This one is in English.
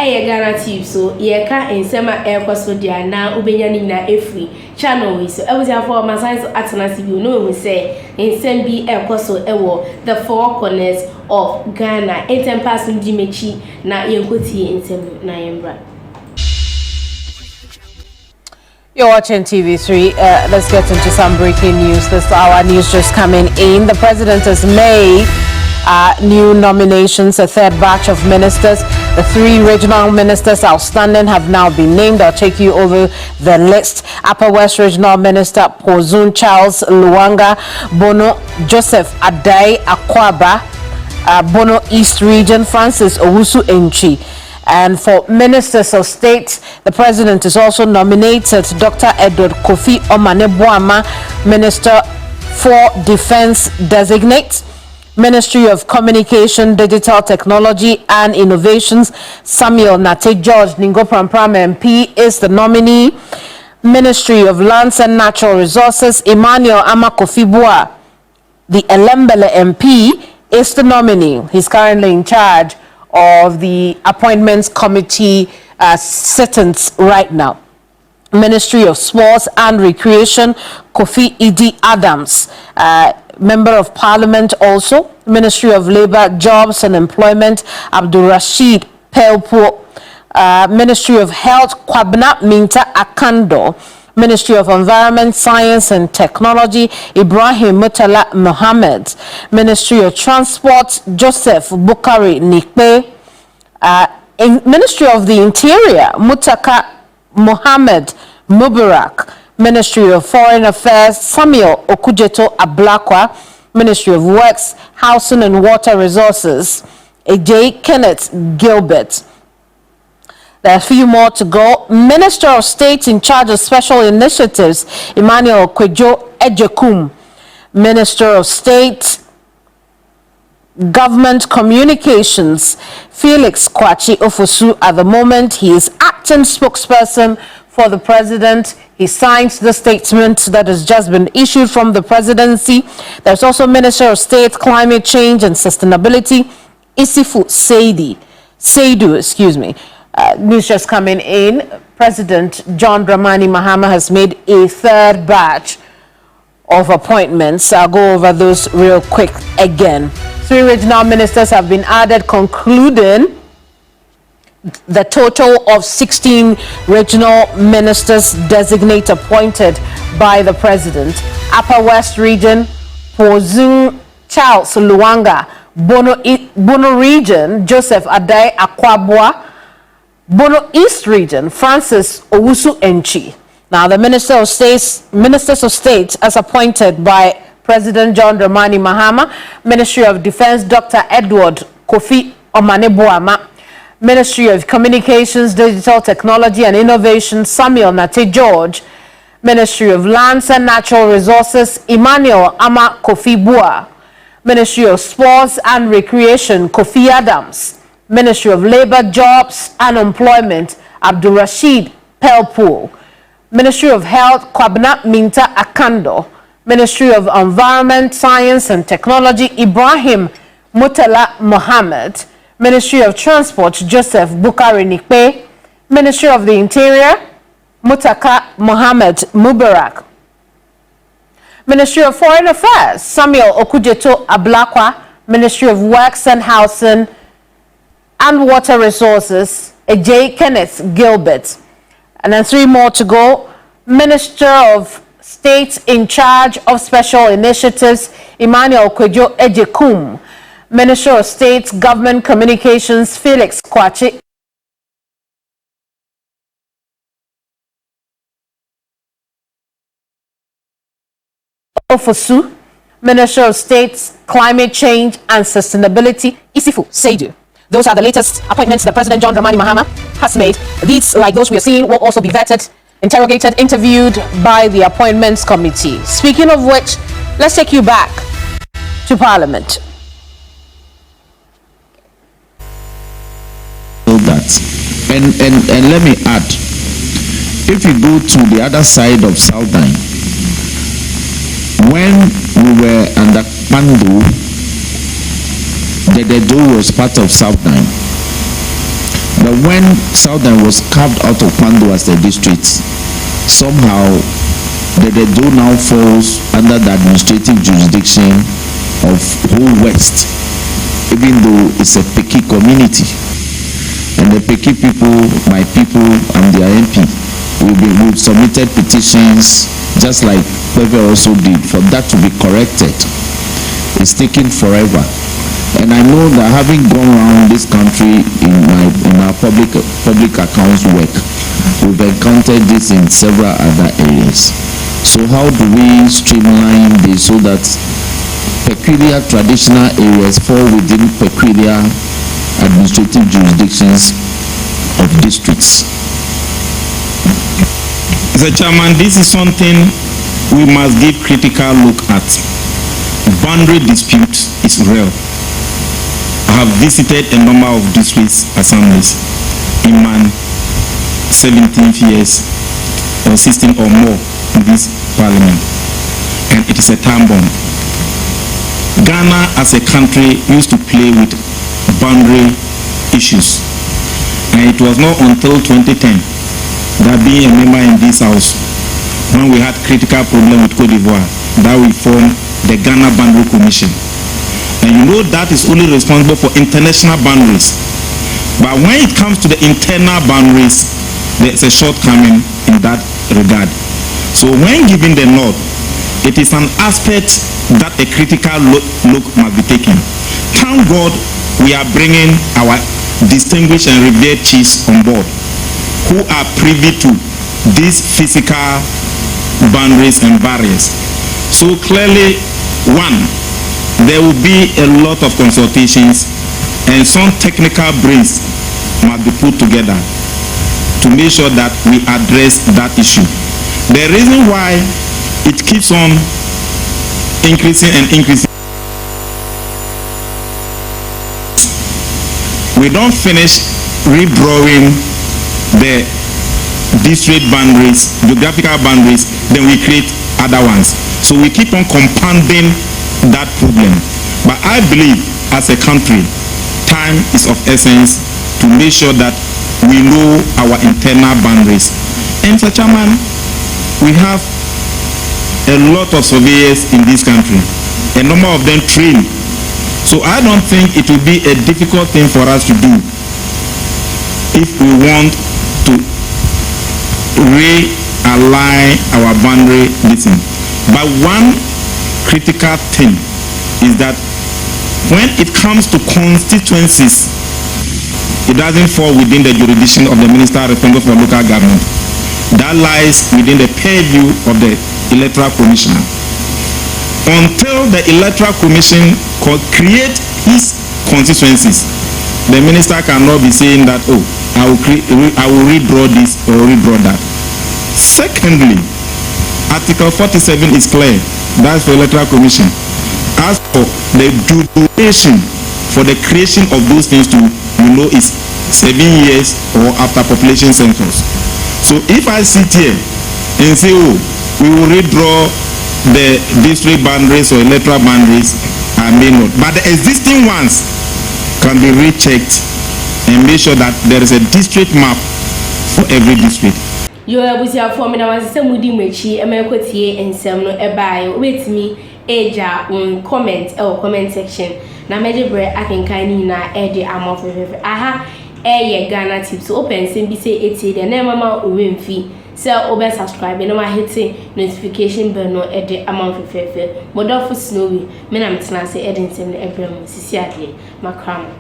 Ghanatube so ye ka ensema ekoso dia na ubenya ni na efri channel we so ebusia for my science atenase bi no we say ensem bi ekoso ewo the four corners of Ghana entempas ndimechi na yenkoti ensem na yembra. You're watching TV3. Let's get into some breaking news. This hour news just coming in. The president has made new nominations, a third batch of ministers. The 3 regional ministers outstanding have now been named. I'll take you over the list. Upper West Regional Minister Pozun Charles Luwanga, Bono Joseph Adai Akwaba, Bono East Region Francis Owusu Enchi. And for ministers of state, the president is also nominated Dr. Edward Kofi Omaneboama, Minister for Defense Designate. Ministry of Communication, Digital Technology and Innovations, Samuel Nate George Ningo Prampram MP is the nominee. Ministry of Lands and Natural Resources, Emmanuel Amakofibua, the Elembele MP, is the nominee. He's currently in charge of the Appointments Committee sittings right now. Ministry of Sports and Recreation, Kofi Idi Adams, Member of Parliament also. Ministry of Labour, Jobs and Employment, Abdul Rashid Pelpo. Ministry of Health, Kwabna Minta Akando. Ministry of Environment, Science and Technology, Ibrahim Mutala Mohammed. Ministry of Transport, Joseph Bukari Nikpe. Ministry of the Interior, Mutaka Mohammed Mubarak. Ministry of Foreign Affairs, Samuel Okudzeto Ablakwa. Ministry of Works, Housing and Water Resources, AJ Kenneth Gilbert. There are a few more to go. Minister of State in charge of special initiatives, Emmanuel Kwejo Ejekum. Minister of State, Government Communications, Felix Kwachi Ofosu. At the moment, he is acting spokesperson for the president. He signs the statement that has just been issued from the presidency. There's also Minister of State, Climate Change and Sustainability, Isifu Seidu, excuse me. News just coming in. President John Dramani Mahama has made a third batch of appointments. I'll go over those real quick again. 3 regional ministers have been added, concluding the total of 16 regional ministers designate appointed by the president. Upper West Region, Pozun Charles Luwanga. Bono Region, Joseph Adai Akwabwa. Bono East Region, Francis Owusu Enchi. Now, the ministers of state as appointed by President John Dramani Mahama. Ministry of Defense, Dr. Edward Kofi Omaneboama. Ministry of Communications, Digital Technology and Innovation, Samuel Nate George. Ministry of Lands and Natural Resources, Emmanuel Amakofibua. Ministry of Sports and Recreation, Kofi Adams. Ministry of Labour, Jobs and Employment, Abdul Rashid Pelpo. Ministry of Health, Kwabna Minta Akando. Ministry of Environment, Science and Technology, Ibrahim Mutala Mohammed. Ministry of Transport, Joseph Bukari Nikpe. Ministry of the Interior, Mutaka Mohammed Mubarak. Ministry of Foreign Affairs, Samuel Okudzeto Ablakwa. Ministry of Works and Housing and Water Resources, AJ Kenneth Gilbert. And then 3 more to go. Minister of State in charge of special initiatives, Emmanuel Kwejo Ejekum. Minister of State, Government Communications, Felix Kwachi Ofosu. Minister of State, Climate Change and Sustainability, Isifu Seidu. Those are the latest appointments that President John Dramani Mahama has made. These, like those we are seeing, will also be vetted, interrogated, interviewed by the Appointments Committee. Speaking of which, let's take you back to Parliament. And let me add, if you go to the other side of Southern, when we were under Pandu, the Dedo was part of Southern. But when Southern was carved out of Pando as a district, somehow the Edo now falls under the administrative jurisdiction of whole West, even though it's a Peki community. And the Peki people, my people, and their MP, we've submitted petitions, just like Pepe also did, for that to be corrected. It's taking forever. And I know that having gone around this country in our public accounts work, we've encountered this in several other areas. So how do we streamline this so that peculiar traditional areas fall within peculiar administrative jurisdictions of districts? Mr. Chairman, this is something we must give critical look at. Boundary dispute is real. I have visited a number of districts assemblies in my 17 years or 16 or more in this parliament, and it is a time bomb. Ghana as a country used to play with boundary issues, and it was not until 2010 that, being a member in this house, when we had critical problem with Cote d'Ivoire, that we formed the Ghana Boundary Commission. And you know that is only responsible for international boundaries. But when it comes to the internal boundaries, there's a shortcoming in that regard. So when giving the nod, it is an aspect that a critical look must be taken. Thank God we are bringing our distinguished and revered chiefs on board, who are privy to these physical boundaries and barriers. So clearly, one, there will be a lot of consultations and some technical brains must be put together to make sure that we address that issue. The reason why it keeps on increasing and increasing, we don't finish redrawing the district boundaries, geographical boundaries, then we create other ones. So we keep on compounding that problem. But I believe as a country, time is of essence to make sure that we know our internal boundaries. And Mr. Chairman, we have a lot of surveyors in this country, a number of them trained. So I don't think it will be a difficult thing for us to do if we want to realign our boundary listen. But one critical thing is that when it comes to constituencies, it doesn't fall within the jurisdiction of the minister responsible for local government. That lies within the purview of the electoral commissioner. Until the electoral commission create his constituencies, the minister cannot be saying that, oh, I will redraw this or redraw that. Secondly, Article 47 is clear. That's for electoral commission. As for the duration for the creation of those things to, is 7 years or after population census. So if I sit here and say, oh, we will redraw the district boundaries or electoral boundaries, I may not. But the existing ones can be rechecked and make sure that there is a district map for every district. You are with your form and I was some woody mechi, a melcotier and some no ebai with me, Aja on comment or comment section. Na major bread I can kind na eddy am of aha air Ghanatube so open sim say 80 the name mama win fee. So over subscribe and no hitting notification bell no eddy amount of fair. But for snowy, men I'm say Edinson Abraham, Sisia, Macram.